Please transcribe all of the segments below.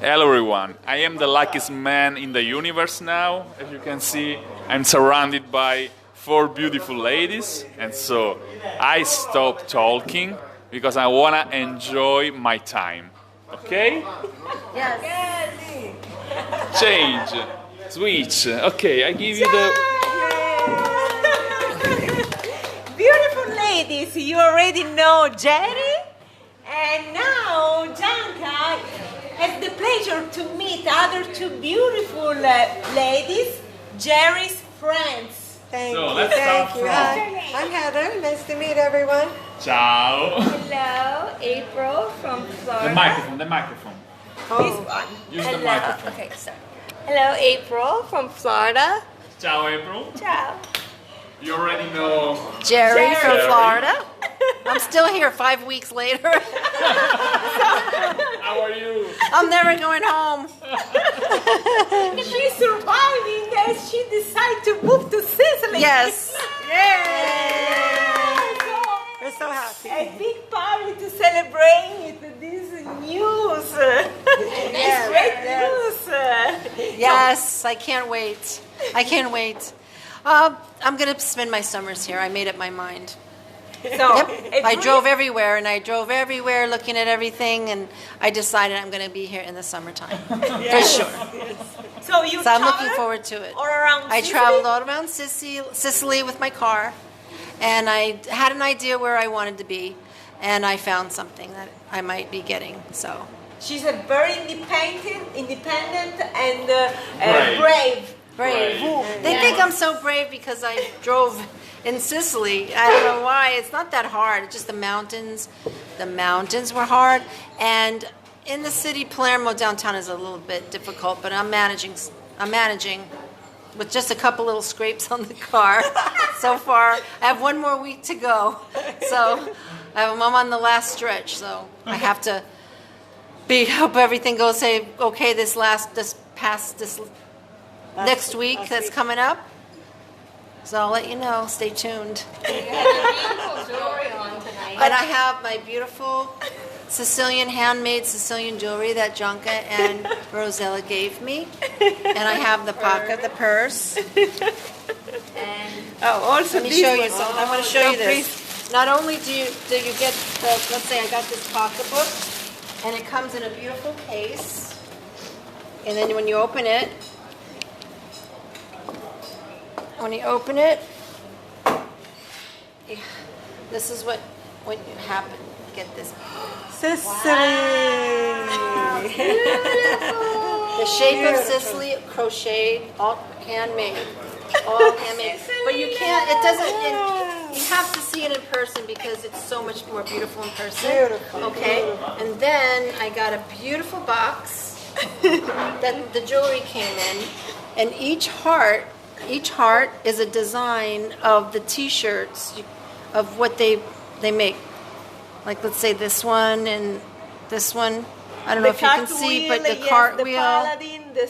Hello everyone, I am the luckiest man in the universe now. As you can see, I'm surrounded by 4 beautiful ladies, and so I stopped talking because I wanna enjoy my time. Okay? Yes. Change. Switch. Okay, I give you the... Beautiful ladies, you already know Geri, and now Gianca has the pleasure to meet other 2 beautiful ladies, Geri's friends. Thank So, you. let's start Thank you. from- Hi, I'm Heather. Nice to meet everyone. Ciao. Hello, April from Florida. The microphone. This one. Use the Hello. microphone. Okay, sorry. Hello, April from Florida. Ciao April. Ciao. You already know Geri from Geri. Florida. I'm still here 5 weeks later. how are you? I'm never going home. She's surviving as she decided to move to Sicily. Yes. We're so happy. A big party to celebrate this news. This great news. Yes, I can't wait. I can't wait. I'm going to spend my summers here. I made up my mind. So, Yep. I drove everywhere looking at everything, and I decided I'm going to be here in the summertime. For sure. So you So I'm looking traveled forward to it. all around I Sicily? traveled all around Sicily with my car, and I had an idea where I wanted to be, and I found something that I might be getting. So She's a very independent and Brave. brave. they think I'm so brave because I drove in Sicily. I don't know why. It's not that hard. It's just the mountains. The mountains were hard, and in the city, Palermo downtown is a little bit difficult, but I'm managing with just a couple little scrapes on the car so far. I have 1 more week to go, so I'm on the last stretch. So I have to hope everything goes okay this next week that's coming up. So I'll let you know. Stay tuned. Beautiful jewelry on tonight. And I have my beautiful handmade Sicilian jewelry that Gianca and Rosella gave me. And I have the pocket, the purse. And Also let me this show you one. something. I want to show Oh, you this. Not only do you get the, let's say I got this pocketbook, and it comes in a beautiful case. And then when you open it, this is what happened. Get this. Sicily. The shape of Sicily, crocheted, all handmade. All handmade. But you can't, it doesn't, you have to see it in person because it's so much more beautiful in person. Beautiful. Okay? And then I got a beautiful box that the jewelry came in, and each heart is a design of the t-shirts of what they make. Like, let's say this one and this one. I don't know if you can see, but the cartwheel. The paladin, the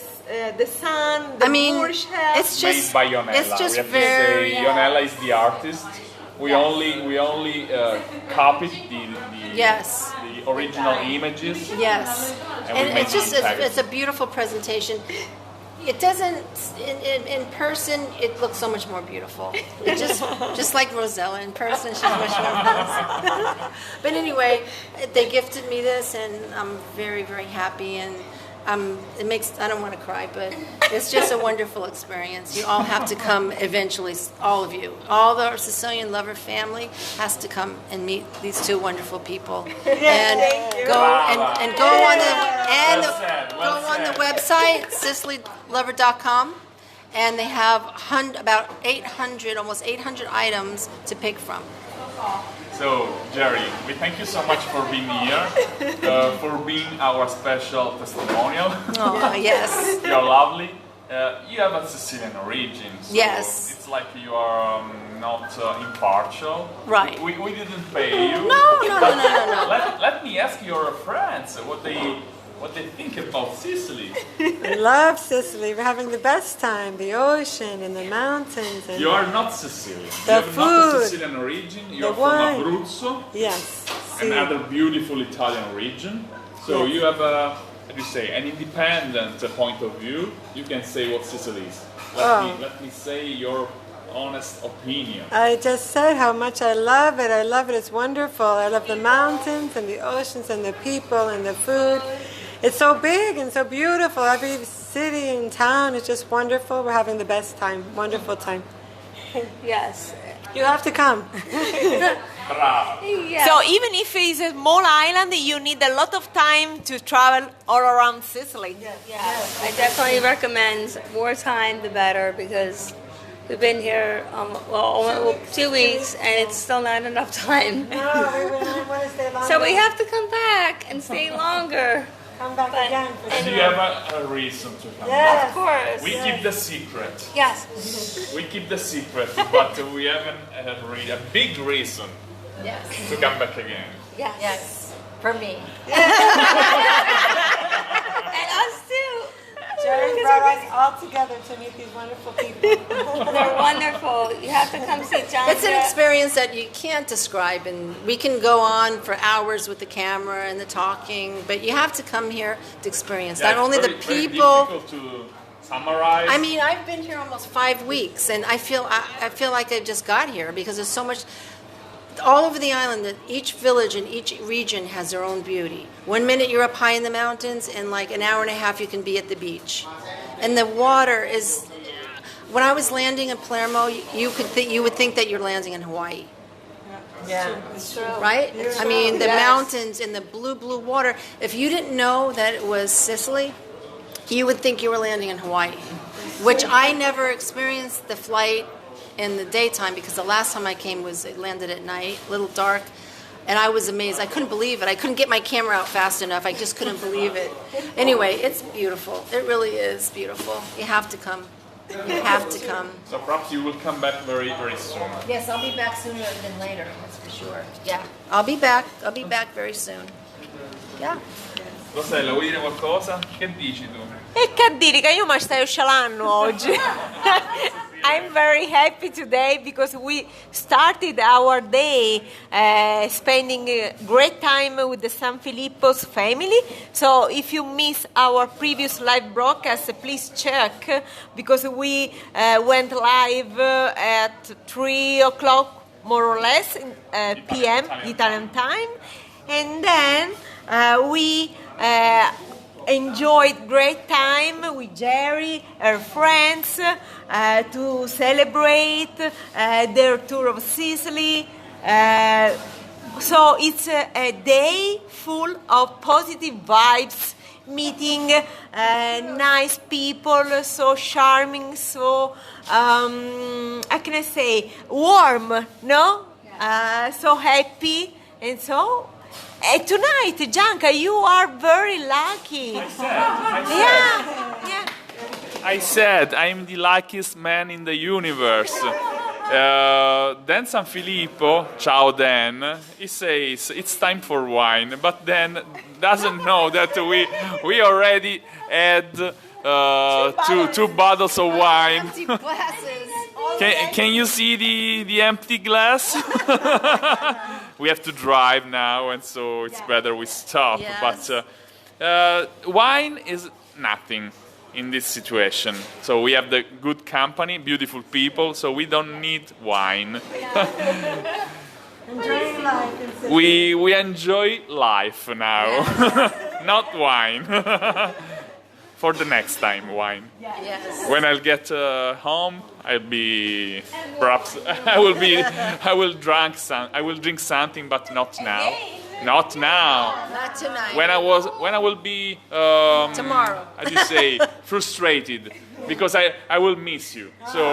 sun, the Burgio. It's just Made by Ionella. It's just we have very. to say Ionella is the artist. We only copied the Yes. the original images. Yes, And we and made it's just the package. it's a beautiful presentation. It doesn't in person. It looks so much more beautiful. It just like Rosella in person, she's much more beautiful. But anyway, they gifted me this, and I'm very, very happy. And it makes, I don't want to cry, but it's just a wonderful experience. You all have to come eventually. All of you, all the Sicilian Lover family has to come and meet these 2 wonderful people, and go and go on the website SiciliLover.com, and they have about 800, almost 800 items to pick from. So, Geri, we thank you so much for being here, for being our special testimonial. Oh, yes. You're lovely. You have a Sicilian origin, so Yes. it's like you are not impartial. Right. We didn't pay you. No. Let me ask your friends what they think about Sicily. I love Sicily. We're having the best time. The ocean and the mountains. And You are not Sicilian. The you have not a food. Sicilian origin. You The are from wine. Abruzzo, yes. another beautiful Italian region. So you have how do you say, an independent point of view, you can say what Sicily is. Let me say your honest opinion. I just said how much I love it. I love it. It's wonderful. I love the mountains and the oceans and the people and the food. It's so big and so beautiful. Every city and town is just wonderful. We're having the best time. Wonderful time. Yes. You have to come. Bravo. Yes. So even if it's a small island, you need a lot of time to travel all around Sicily. Yes. I definitely recommend more time the better because we've been here well 2 weeks and it's still not enough time. No, we want to stay longer. So we have to come back and stay longer. come back but- again. For Do sure. you have a reason to come Yes. Of course. We keep the secret. Yes. We keep the secret, but we haven't a big reason Yes. to come back again. Yes. Yes. For me. And us too. Jerry brought us all together to meet these wonderful people. They're wonderful. You have to come see Gianca. It's an experience that you can't describe, and we can go on for hours with the camera and the talking, but you have to come here to experience not Yeah, only very, the very people. difficult to summarize. I mean, I've been here almost 5 weeks, and I feel like I just got here because there's so much. All over the island, that each village and each region has their own beauty. 1 minute you're up high in the mountains, and like an hour and a half you can be at the beach. And the water is. When I was landing in Palermo, you would think that you're landing in Hawaii. Yeah. Right? I mean, the mountains and the blue water. If you didn't know that it was Sicily, you would think you were landing in Hawaii, which I never experienced the flight in the daytime because the last time I came it landed at night, a little dark, and I was amazed. I couldn't believe it. I couldn't get my camera out fast enough. I just couldn't believe it. Anyway, it's beautiful. It really is beautiful. You have to come. You have to come. So perhaps you will come back very, very soon. Yes, I'll be back sooner than later. That's for sure. Yeah, I'll be back. I'll be back very soon. Yeah. Rosella, vuoi dire qualcosa? Che dici tu? E che dire che io mi stai scialando oggi. I'm very happy today because we started our day spending a great time with the San Filippo's family. So if you miss our previous live broadcast, please check because we went live at 3 o'clock more or less p.m. Italian time. And then we enjoyed great time with Geri, her friends, to celebrate their tour of Sicily. So it's a day full of positive vibes, meeting nice people, so charming, so, how can I say, warm, no? So happy, and so... tonight, Gianca, you are very lucky. I said I'm the luckiest man in the universe. Then San Filippo, ciao Dan, he says it's time for wine, but then doesn't know that we already had two bottles of wine. Empty glasses. Can you see the empty glass? We have to drive now, and so it's better we stop. Yes. But wine is nothing in this situation. So we have the good company, beautiful people, so we don't need wine. Enjoying life in Sicily. We enjoy life now, not wine. For the next time, wine. Yes. When I'll get home, I'll be perhaps I will drink something, but not now. Not now. Not tonight. When I will be Tomorrow. how do you say, frustrated because I will miss you. So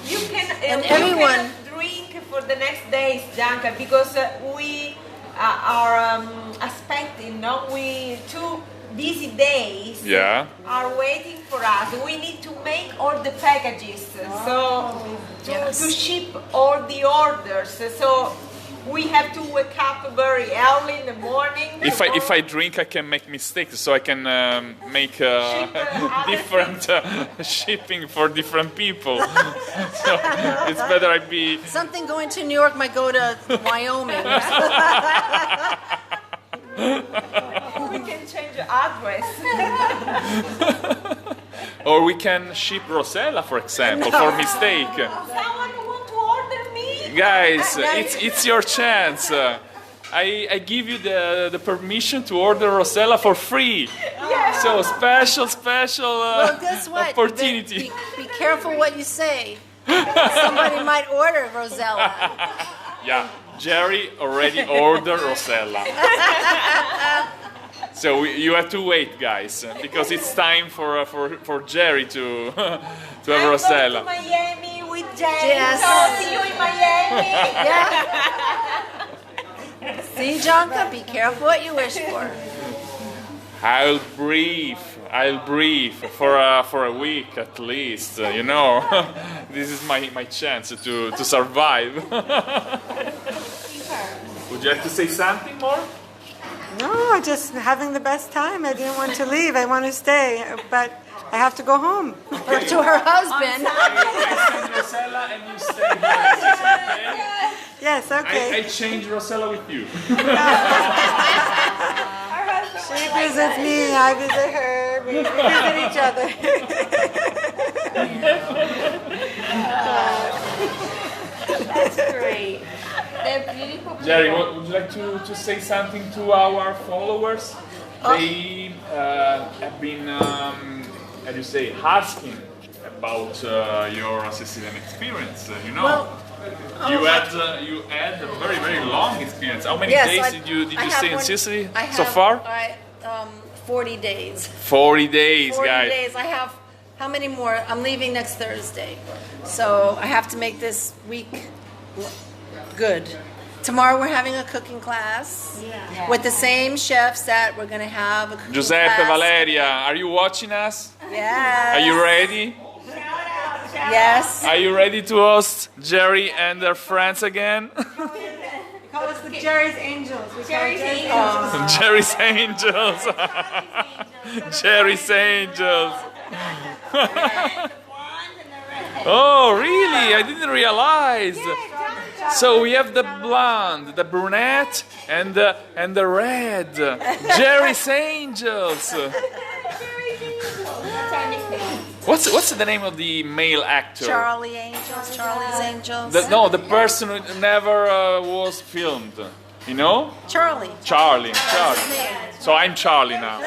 You And can everyone- drink for the next days, Gianca, because we are expecting, no? We 2 busy days yeah. are waiting for us. We need to make all the packages, so to ship all the orders. So we have to wake up very early in the morning. If I drink, I can make mistakes, so I can make different shipping for different people. So it's better I be. Something going to New York might go to Wyoming. We can change the address. Or we can ship Rosella, for example, for mistake. Someone want to order me? Guys, it's your chance. I give you the permission to order Rosella for free. Yes. So special Well, guess what? opportunity. Be careful what you say. Somebody might order Rosella. Yeah, Geri already ordered Rosella. So you have to wait, guys, because it's time for Geri to have Rosella. I'm going to Miami with Jane. Yes. So see you in Miami. Yeah. See, Gianca, be careful what you wish for. I'll breathe for a week at least. You know, this is my chance to survive. Would you like to say something more? No, just having the best time. I didn't want to leave. I want to stay, but I have to go home. To her husband. I send Rosella and you stay here. Okay? Yes, okay. I change Rosella with you. She visits me, I visit her, we visit each other. That's great. They're beautiful. Geri, would you like to say something to our followers? They have been, how do you say, asking about your Sicilian experience. You know, you had a very, very long experience. How many days did you stay in Sicily so far? 40 days. 40 days, 40 guys. days. I have, how many more? I'm leaving next Thursday. So I have to make this week good. Tomorrow we're having a cooking class with the same chefs that we're going to have a cooking Giuseppe, class. Valeria, are you watching us? Yes. Are you ready? Yes. Are you ready to host Geri and their friends again? Call us the Geri's Angels. We call it Geri's Angels. Geri's Angels. Oh, really? I didn't realize. So we have the blonde, the brunette, and the red. Geri's Angels. What's the name of the male actor? Charlie's Angels. The person who never was filmed. You know? Charlie. Charlie. name. So I'm Charlie now.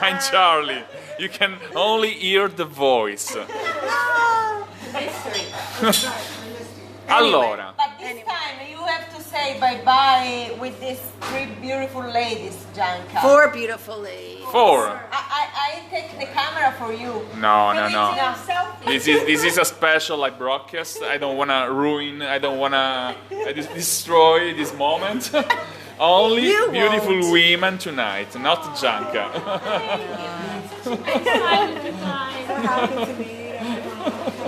I'm Charlie. You can only hear the voice. Allora. But this time you have to say bye-bye with these three beautiful ladies, Gianca. 4 beautiful ladies. 4. I take the camera for you. No. Selfie. This is a special like broadcast. I don't wanna ruin. I don't wanna destroy this moment. Only You beautiful won't. women tonight, not Gianca.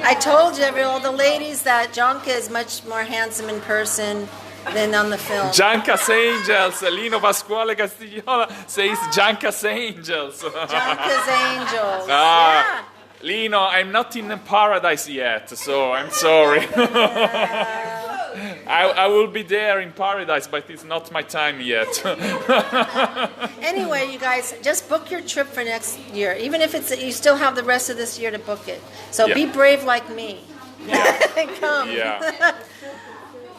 I told you, all the ladies, that Gianca is much more handsome in person than on the film. Gianca's Angels. Lino Pasquale Castigliola says Gianca's Angels. Gianca's Angels. Ah, Lino, I'm not in paradise yet, so I'm sorry. I will be there in paradise, but it's not my time yet. Anyway, you guys, just book your trip for next year. Even if it's you still have the rest of this year to book it. So Yeah. be brave like me. Come. Yeah. I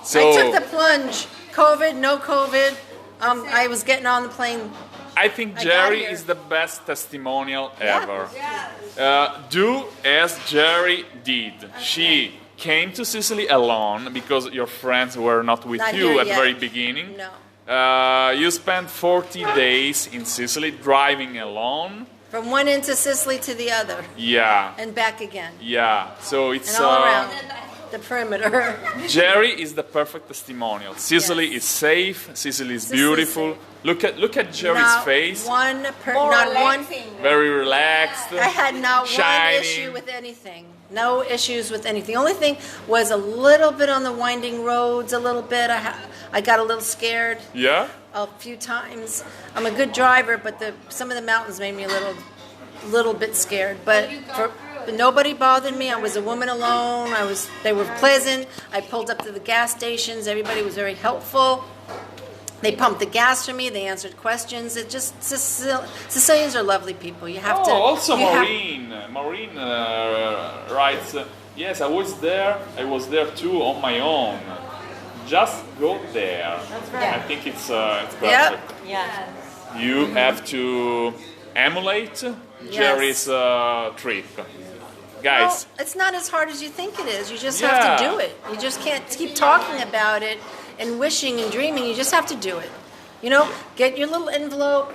So took the plunge. COVID, no COVID. I was getting on the plane. I think I got Geri here. is the best testimonial Yeah. ever. Do as Geri did. She came to Sicily alone because your friends were not with Not you here at the yet. very beginning. No. You spent 40 days in Sicily driving alone. From one end of Sicily to the other. Yeah, And back again. yeah. So it's And all around the perimeter. Geri is the perfect testimonial. Sicily Yes. is safe. Sicily is Sicily is beautiful. Look at Geri's Not face. one More not one. relaxing. Very relaxed. I had not Shining. one issue with anything. No issues with anything. The only thing was a little bit on the winding roads, a little bit. I got a little scared Yeah? a few times. I'm a good driver, but some of the mountains made me a little bit scared. But nobody bothered me. I was a woman alone. They were pleasant. I pulled up to the gas stations. Everybody was very helpful. They pumped the gas for me. They answered questions. Sicilians are lovely people. You have to. Also Maureen. Maureen writes, yes, I was there too on my own. Just go there. That's right. I think it's perfect. Yep. Yeah. You have to emulate Geri's trip. Guys, Well, it's not as hard as you think it is. You just have to do it. You just can't keep talking about it and wishing and dreaming. You just have to do it. You know, get your little envelope.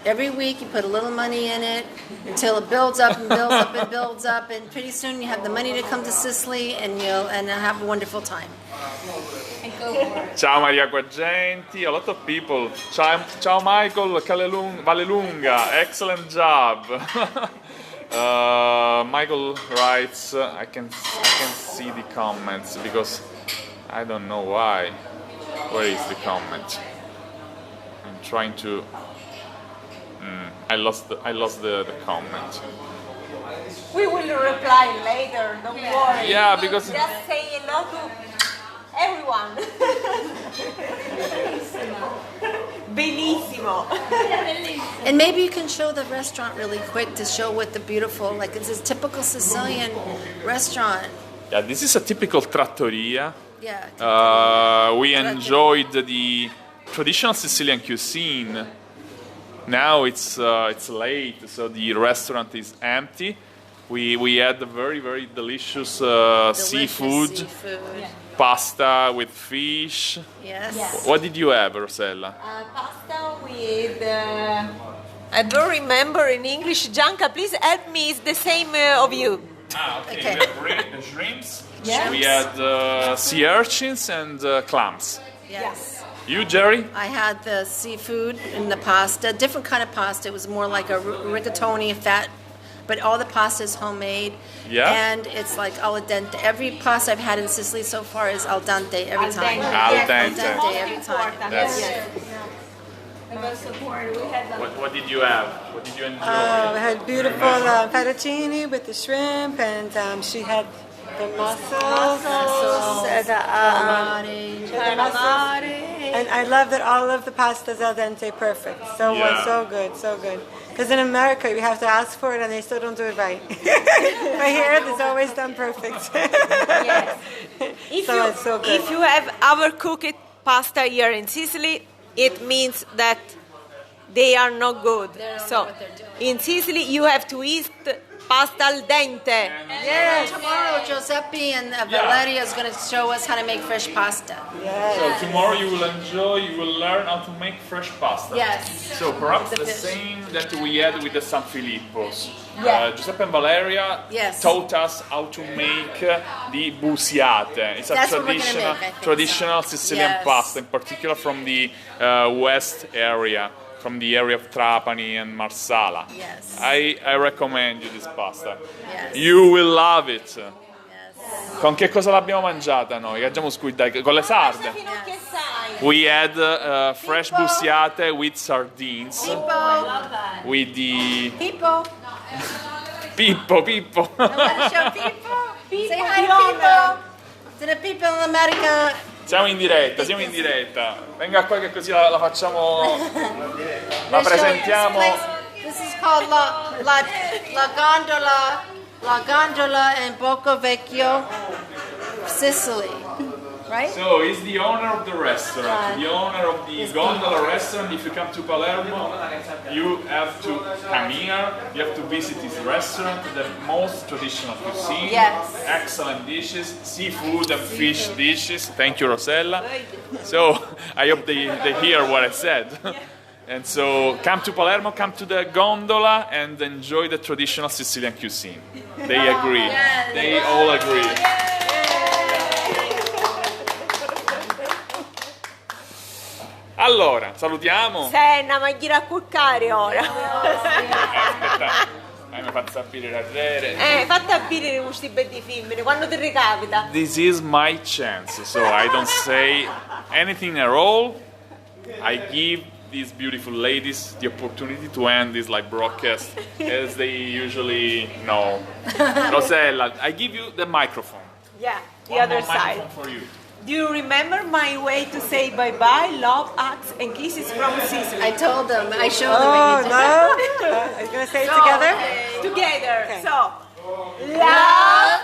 Every week you put a little money in it until it builds up and builds up and builds up, and pretty soon you have the money to come to Sicily and you'll have a wonderful time. ciao Maria Guagenti, a lot of people. Ciao Michael Valelunga, excellent job. Michael writes, I can see the comments because I don't know why. Where is the comment? I'm trying to. I lost the comment. We will reply later, don't worry. Yeah, because Just say hello to everyone. Benissimo. And maybe you can show the restaurant really quick to show what the beautiful, like it's a typical Sicilian restaurant. yeah, this is a typical trattoria. Yeah. We enjoyed the traditional Sicilian cuisine. Now it's late, so the restaurant is empty. We had very, very delicious seafood, pasta with fish. Yes. What did you have, Rosella? Pasta with. I don't remember in English. Gianca, please help me. It's the same of you. Okay. We had shrimps. Yes. We had sea urchins and clams. Yes. You, Geri? I had the seafood and the pasta, different kind of pasta. It was more like a rigatoni, fat, but all the pasta is homemade. Yeah. And it's like al dente. Every pasta I've had in Sicily so far is al dente every time. Al dente. Al dente every time. That's- The most support we had. What did you have? What did you enjoy? We had beautiful fettuccine with the shrimp, and she had the mussels. And I love that all of the pasta's al dente perfect. So Yeah. so good, so good. Because in America you have to ask for it and they still don't do it right. But here it's always done perfect. Yes. So it's so good. If you have overcooked pasta here in Sicily, it means that they are not good. So in Sicily you have to eat pasta al dente. Yeah, tomorrow Giuseppe and Valeria is going to show us how to make fresh pasta. So tomorrow you will learn how to make fresh pasta. Yes. So perhaps The the fish. same that we had with the San Filippos. Yeah. Giuseppe and Valeria Yes. taught us how to make the busiate. It's a That's what we're gonna make, I think traditional so. Sicilian Yes. pasta, in particular from the west area, from the area of Trapani and Marsala. Yes. I recommend you this pasta. Yes. You will love it. Yes. Con che cosa l'abbiamo mangiata noi? Gaggiamo squid, con le sarde. Fino a che sai. We had fresh busiate with sardines, Pippo. with the Pippo. Pippo. Want to show Pippo? Say hi to Pippo. To the people in America. Siamo in diretta. Venga qua che così la facciamo, la presentiamo. This is called La Gondola in Bocca Vecchio, Sicily. Right? So he's the owner of the restaurant, the owner of the gondola restaurant. If you come to Palermo, you have to come here. You have to visit his restaurant, the most traditional cuisine. Yes. Excellent dishes, seafood and fish dishes. Thank you, Rosella. So I hope they hear what I said. And so come to Palermo, come to the gondola and enjoy the traditional Sicilian cuisine. They agree. They all agree. Allora, salutiamo. Senna, ma gli raccontare ora. mi fatto sapere vedere. Fatti aprire questi belli film, quando ti recapita. This is my chance, so I don't say anything at all. I give these beautiful ladies the opportunity to end this live broadcast as they usually know. Rosella, I give you the microphone. Yeah, the One other more side. microphone for you. Do you remember my way to say bye-bye, love, hugs, and kisses from Sicily? I told them. I showed them. Oh, what you did. no? Are you going to say it together? Together. Okay. So, love,